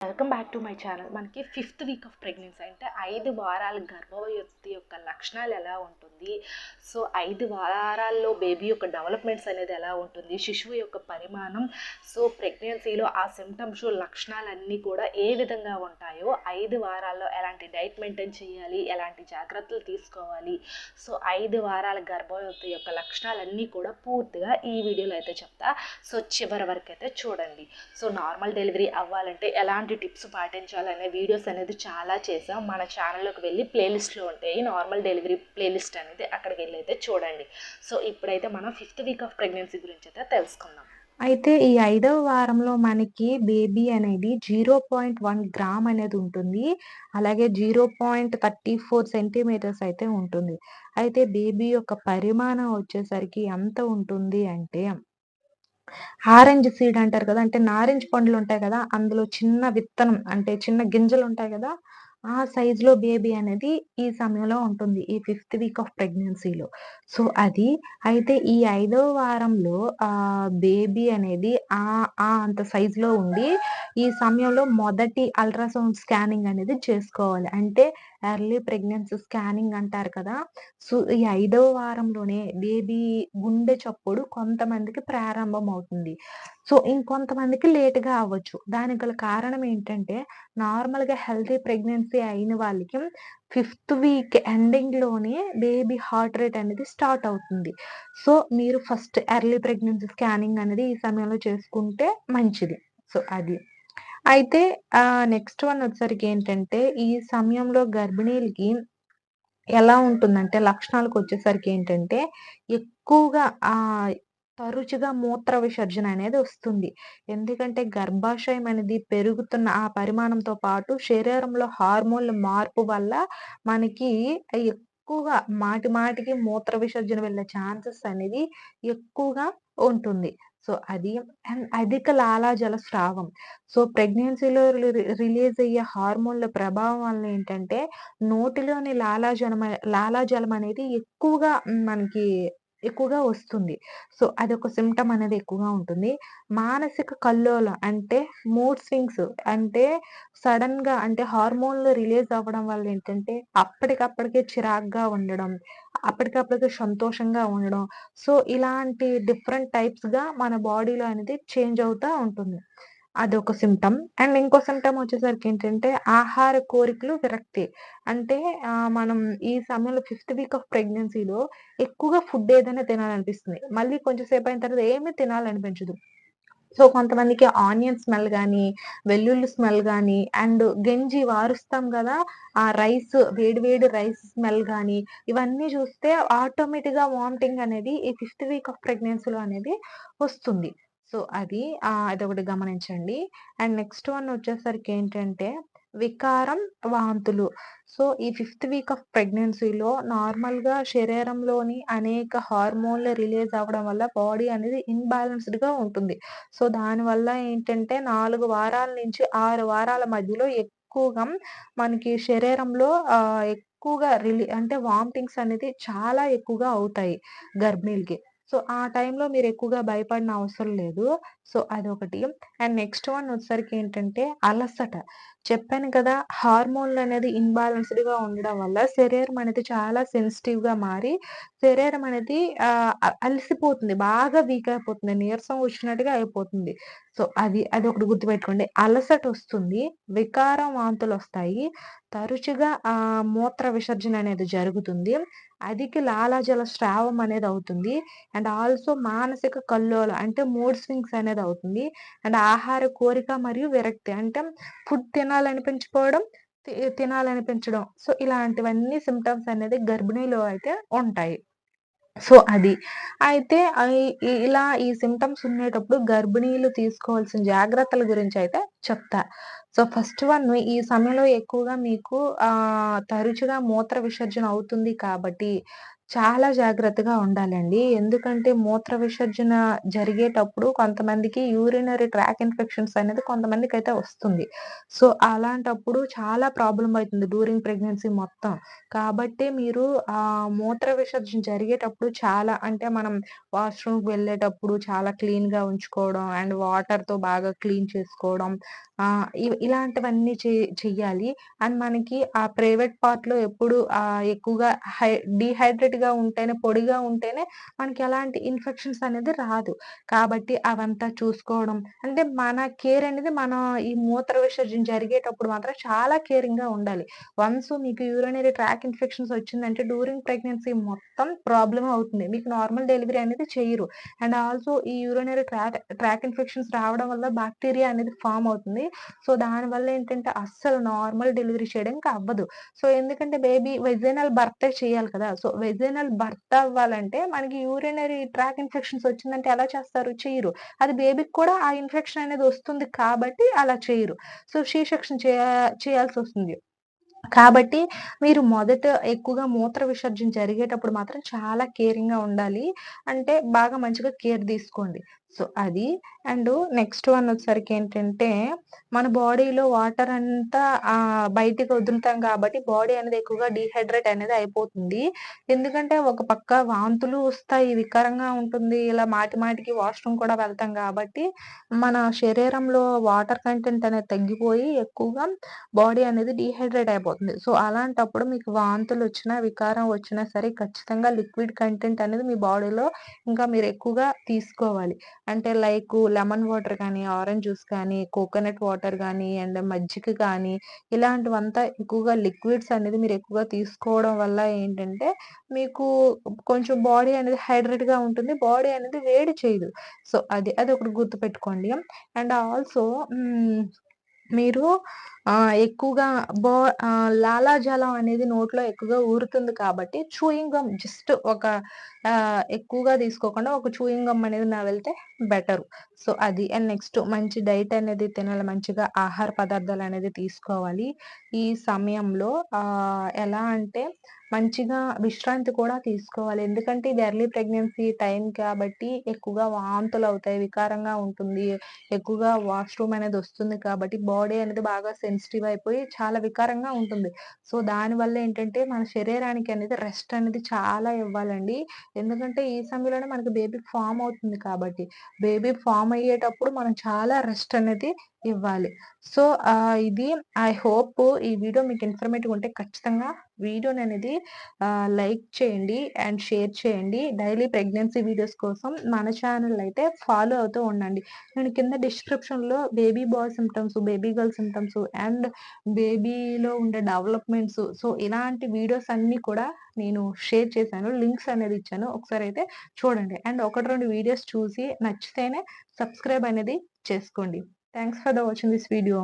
Welcome back to my channel. మనకి 5th week off pregnancy అంటే 5 వారాల గర్భవతి యొక్క లక్షణాలు ఎలా ఉంటుంది, సో 5 వారాల్లో బేబీ యొక్క డెవలప్మెంట్స్ అనేది ఎలా ఉంటుంది, శిశువు యొక్క పరిమాణం, సో ప్రెగ్నెన్సీలో ఆ సిమ్టమ్స్ లక్షణాలన్నీ కూడా ఏ విధంగా ఉంటాయో, 5 వారాల్లో ఎలాంటి డైట్ మెయింటైన్ చేయాలి, ఎలాంటి జాగ్రత్తలు తీసుకోవాలి, సో 5 వారాల గర్భవతి యొక్క లక్షణాలన్నీ కూడా పూర్తిగా ఈ వీడియోలో అయితే చెప్తా. సో చివరి వరకు అయితే చూడండి. సో నార్మల్ డెలివరీ అవ్వాలంటే ఎలాంటి టిప్స్ పాటించాలనే వీడియోస్ అనేది చాలా చేసాం. మన ఛానల్లోకి వెళ్ళి ప్లేలిస్ట్లో ఉంటాయి, నార్మల్ డెలివరీ ప్లేలిస్ట్ అనేది, అక్కడికి వెళ్ళి అయితే చూడండి. సో ఇప్పుడైతే మనం 5th వీక్ ఆఫ్ ప్రెగ్నెన్సీ గురించి అయితే తెలుసుకుందాం. అయితే ఈ 5వ వారంలో మనకి బేబీ అనేది 0.1 గ్రామ్ అనేది ఉంటుంది. అలాగే 0.34 సెంటీమీటర్స్ అయితే ఉంటుంది. అయితే బేబీ యొక్క పరిమాణం వచ్చేసరికి ఎంత ఉంటుంది అంటే, ఆరెంజ్ సీడ్ అంటారు కదా! అంటే నారింజ పండ్లుంటాయి కదా! అందులో చిన్న విత్తనం అంటే చిన్న గింజలుంటాయి గదా! ఆ సైజులో బేబీ అనేది ఈ సమయంలో ఉంటుంది. ఈ 5th వీక్ ఆఫ్ ప్రెగ్నెన్సీలో. సో, అది అయితే ఈ 5వ వారంలో బేబీ అనేది అంత సైజులో ఉండి, ఈ సమయంలో మొదటి అల్ట్రాసౌండ్ స్కానింగ్ అనేది చేసుకోవాలి. అంటే ఎర్లీ ప్రెగ్నెన్సీ స్కానింగ్ అంటారు కదా! సో, ఈ 5వ వారంలోనే బేబీ గుండె చప్పుడు కొంతమందికి ప్రారంభమవుతుంది. సో, ఇంకొంతమందికి లేట్‌గా అవ్వచ్చు. దానికి గల కారణం ఏంటంటే, నార్మల్‌గా హెల్తీ ప్రెగ్నెన్సీ అయిన వాళ్ళకి 5th వీక్ ఎండింగ్‌లోనే బేబీ హార్ట్ రేట్ అనేది స్టార్ట్ అవుతుంది. సో, మీరు ఫస్ట్ ఎర్లీ ప్రెగ్నెన్సీ స్కానింగ్ అనేది ఈ సమయంలో చేసుకుంటే మంచిది. సో, అది. అయితే నెక్స్ట్ వన్ వచ్చేసరికి ఏంటంటే, ఈ సమయంలో గర్భిణీలకి ఎలా ఉంటుందంటే లక్షణాలకొచ్చేసరికి ఏంటంటే, ఎక్కువగా తరచుగా మూత్ర విసర్జన అనేది వస్తుంది. ఎందుకంటే గర్భాశయం అనేది పెరుగుతున్న ఆ పరిమాణంతో పాటు శరీరంలో హార్మోన్‌ల మార్పు వల్ల మనకి ఎక్కువగా మాటి మాటికి మూత్ర విసర్జన వెళ్ళే ఛాన్సెస్ అనేది ఎక్కువగా ఉంటుంది. సో, అది అండ్ అధిక లాలాజల స్రావం. సో, ప్రెగ్నెన్సీలో రిలీజ్ అయ్యే హార్మోన్‌ల ప్రభావం వల్ల ఏంటంటే నోటిలోని లాలాజలం అనేది ఎక్కువగా మనకి ఎక్కువగా వస్తుంది. సో, అదొక సింప్టమ్ అనేది ఎక్కువగా ఉంటుంది. మానసిక కల్లోలం అంటే మూడ్ స్వింగ్స్ అంటే సడెన్‌గా అంటే హార్మోన్‌లు రిలీజ్ అవ్వడం వల్ల ఏంటంటే అప్పటికప్పటికే చిరాకుగా ఉండడం, అప్పటికప్పటికే సంతోషంగా ఉండడం. సో, ఇలాంటి డిఫరెంట్ టైప్స్‌గా మన బాడీలో అనేది చేంజ్ అవుతా ఉంటుంది. అదొక సింప్టమ్. అండ్ ఇంకో సింప్టమ్ వచ్చేసరికి ఏంటంటే, ఆహార కోరికలు విరక్తి. అంటే మనం ఈ సమయంలో 5th వీక్ ఆఫ్ ప్రెగ్నెన్సీలో ఎక్కువగా ఫుడ్ ఏదైనా తినాలనిపిస్తుంది. మళ్ళీ కొంచెం సేపయిన తర్వాత ఏమి తినాలనిపించదు. సో, కొంతమందికి ఆనియన్ స్మెల్ గాని, వెల్లుల్లి స్మెల్ గాని, అండ్ గెంజి వారుస్తాం గదా! ఆ వేడి వేడి రైస్ స్మెల్ గాని, ఇవన్నీ చూస్తే ఆటోమేటిక్‌గా వామిటింగ్ అనేది ఈ 5th వీక్ ఆఫ్ ప్రెగ్నెన్సీలో అనేది వస్తుంది. సో, అదొకటి గమనించండి. అండ్ నెక్స్ట్ వన్ వచ్చేసరికి ఏంటంటే, వికారం, వాంతులు. సో, ఈ 5th వీక్ ఆఫ్ ప్రెగ్నెన్సీలో నార్మల్‌గా శరీరంలోని అనేక హార్మోన్‌లు రిలీజ్ అవ్వడం వల్ల బాడీ అనేది ఇన్‌బాలెన్స్‌డ్‌గా ఉంటుంది. సో, దానివల్ల ఏంటంటే 4 వారాల నుంచి 6 వారాల మధ్యలో ఎక్కువగా మనకి శరీరంలో ఎక్కువగా అంటే వామిటింగ్స్ అనేది చాలా ఎక్కువగా అవుతాయి గర్భిణీలకి. సో, ఆ టైంలో మీరు ఎక్కువగా భయపడిన అవసరం లేదు. సో, అదొకటి. అండ్ నెక్స్ట్ వన్ వచ్చేసరికి ఏంటంటే అలసట. చెప్పాను కదా! హార్మోన్‌లనేది ఇన్‌బాలెన్స్‌డ్‌గా ఉండడం వల్ల శరీరం అనేది చాలా సెన్సిటివ్‌గా మారి శరీరం అనేది అలసిపోతుంది. బాగా వీక్ అయిపోతుంది. నీరసం వచ్చినట్టుగా అయిపోతుంది. సో, అదొకటి గుర్తుపెట్టుకోండి. అలసటొస్తుంది, వికారం, వాంతులొస్తాయి. తరచుగా మూత్ర విసర్జన అనేది జరుగుతుంది. అధిక లాలాజల స్రావం అనేది అవుతుంది. అండ్ ఆల్సో మానసిక కల్లోలం అంటే మూడ్ స్వింగ్స్ అనేది అవుతుంది. అండ్ ఆహార కోరిక మరియు విరక్తి అంటే ఫుడ్ తినాలనిపించకపోవడం, తినాలనిపించడం. సో, ఇలాంటివన్నీ సింప్టమ్స్ అనేది గర్భిణీలో అయితే ఉంటాయి. సో, అది. అయితే ఇలా ఈ సింప్టమ్స్ ఉండేటప్పుడు గర్భిణీలు తీసుకోవాల్సిన జాగ్రత్తల గురించయితే చెప్తా. సో, ఫస్ట్ వన్ ఈ సమయంలో ఎక్కువగా మీకు తరచుగా మూత్ర విసర్జన అవుతుంది కాబట్టి, చాలా జాగ్రత్తగా ఉండాలండి. ఎందుకంటే మూత్ర విసర్జన జరిగేటప్పుడు కొంతమందికి యూరినరీ ట్రాక్ ఇన్ఫెక్షన్స్ అనేది కొంతమందికైతే వస్తుంది. సో, అలాంటప్పుడు చాలా ప్రాబ్లమ్ అయితుంది డ్యూరింగ్ ప్రెగ్నెన్సీ మొత్తం. కాబట్టి మీరు మూత్ర విసర్జన జరిగేటప్పుడు చాలా అంటే మనం వాష్‌రూమ్‌కి వెళ్ళేటప్పుడు చాలా క్లీన్‌గా ఉంచుకోవడం అండ్ వాటర్‌తో బాగా క్లీన్ చేసుకోవడం ఇలాంటివన్నీ చెయ్యాలి. అండ్ మనకి ఆ ప్రైవేట్ పార్ట్‌లో ఎప్పుడు ఎక్కువగా డీహైడ్రేట్‌గా ఉంటేనే, పొడిగా ఉంటేనే మనకి ఎలాంటి ఇన్ఫెక్షన్స్ అనేది రాదు. కాబట్టి అవంతా చూసుకోవడం. అంటే మన కేర్ అనేది మనం ఈ మూత్ర విసర్జన జరిగేటప్పుడు మాత్రం చాలా కేరింగ్‌గా ఉండాలి. వన్స్ మీకు యూరినరీ ట్రాక్ ఇన్ఫెక్షన్స్ వచ్చిందంటే డ్యూరింగ్ ప్రెగ్నెన్సీ మొత్తం ప్రాబ్లమ్ అవుతుంది. మీకు నార్మల్ డెలివరీ అనేది చెయ్యరు. అండ్ ఆల్సో ఈ యూరినరీ ట్రాక్ ఇన్ఫెక్షన్స్ రావడం వల్ల బాక్టీరియా అనేది ఫార్మ్ అవుతుంది. సో, దానివల్ల ఏంటంటే అస్సలు నార్మల్ డెలివరీ చేయడానికి అవ్వదు. సో, ఎందుకంటే బేబీ వెజైనల్ బర్తే చేయాలి కదా! సో, వెజైనల్ బర్త్ అవ్వాలంటే మనకి యూరినరీ ట్రాక్ ఇన్ఫెక్షన్స్ వచ్చిందంటే ఎలా చేస్తారు? చెయ్యరు. అది బేబీకి కూడా ఆ ఇన్ఫెక్షన్ అనేది వస్తుంది కాబట్టి అలా చెయ్యరు. సో, సి సెక్షన్ చేయాల్సొస్తుంది. కాబట్టి మీరు మొదట ఎక్కువగా మూత్ర విసర్జన జరిగేటప్పుడు మాత్రం చాలా కేరింగ్‌గా ఉండాలి. అంటే బాగా మంచిగా కేర్ తీసుకోండి. సో, అది. అండ్ నెక్స్ట్ వన్ వచ్చేసరికేంటంటే, మన బాడీలో వాటర్ అంతా బయటికి వదులుతాం కాబట్టి బాడీ అనేది ఎక్కువగా డీహైడ్రేట్ అనేది అయిపోతుంది. ఎందుకంటే ఒక పక్క వాంతులు వస్తాయి, వికారంగా ఉంటుంది. ఇలా మాటి మాటికి వాష్‌రూమ్ కూడా వెళ్తాం కాబట్టి, మన శరీరంలో వాటర్ కంటెంట్ అనేది తగ్గిపోయి ఎక్కువగా బాడీ అనేది డీహైడ్రేట్ అయిపోతుంది. సో, అలాంటప్పుడు మీకు వాంతులొచ్చినా, వికారం వచ్చినా సరే ఖచ్చితంగా లిక్విడ్ కంటెంట్ అనేది మీ బాడీలో ఇంకా మీరు ఎక్కువగా తీసుకోవాలి. అంటే లెమన్ వాటర్ కానీ, ఆరెంజ్ జ్యూస్ కానీ, కోకోనట్ వాటర్ గానీ, అండ్ మజ్జిగ కానీ ఇలాంటివంతా ఎక్కువగా లిక్విడ్స్ అనేది మీరు ఎక్కువగా తీసుకోవడం వల్ల ఏంటంటే, మీకు కొంచెం బాడీ అనేది హైడ్రేట్‌గా ఉంటుంది. బాడీ అనేది వేడి చేయదు. సో, అదొకటి గుర్తుపెట్టుకోండి. అండ్ ఆల్సో మీరు ఎక్కువగా లాలాజలం అనేది నోట్లో ఎక్కువగా ఊరుతుంది కాబట్టి చూయింగ్ గమ్ జస్ట్ ఎక్కువగా తీసుకోకుండా ఒక చూయింగ్ గమ్ అనేది నమిలితే బెటరు. సో, అది. అండ్ నెక్స్ట్ మంచి డైట్ అనేది తినాలి. మంచిగా ఆహార పదార్థాలనేది తీసుకోవాలి. ఈ సమయంలో ఎలా అంటే మంచిగా విశ్రాంతి కూడా తీసుకోవాలి. ఎందుకంటే ఇది ఎర్లీ ప్రెగ్నెన్సీ టైం కాబట్టి ఎక్కువగా వాంతులవుతాయి, వికారంగా ఉంటుంది. ఎక్కువగా వాష్‌రూమ్ అనేదొస్తుంది కాబట్టి బాడీ అనేది బాగా సెన్సిటివ్ అయిపోయి చాలా వికారంగా ఉంటుంది. సో, దానివల్ల ఏంటంటే మన శరీరానికి అనేది రెస్ట్ అనేది చాలా ఇవ్వాలండి. ఎందుకంటే ఈ సమయంలోనే మనకి బేబీ ఫార్మ్ అవుతుంది కాబట్టి. బేబీ ఫార్మ్ అయ్యేటప్పుడు మనం చాలా రెస్ట్ అనేది ఇవ్వాలి. సో, ఇది ఐ హోప్ ఈ వీడియో మీకు ఇన్ఫర్మేటివ్‌గా ఉంటే ఖచ్చితంగా వీడియోననేది లైక్ చేయండి అండ్ షేర్ చేయండి. డైలీ ప్రెగ్నెన్సీ వీడియోస్ కోసం మన ఛానెల్ అయితే ఫాలో అవుతూ ఉండండి. నేను కింద డిస్క్రిప్షన్‌లో baby boy symptoms, baby girl symptoms and బేబీలో ఉండే డెవలప్‌మెంట్స్ సో, ఇలాంటి వీడియోస్ అన్నీ కూడా నేను షేర్ చేశాను. లింక్స్ అనేది ఇచ్చాను. ఒకసారైతే చూడండి. అండ్ 1, 2 వీడియోస్ చూసి నచ్చితేనే సబ్స్క్రైబ్ అనేది చేసుకోండి. Thanks for watching this video.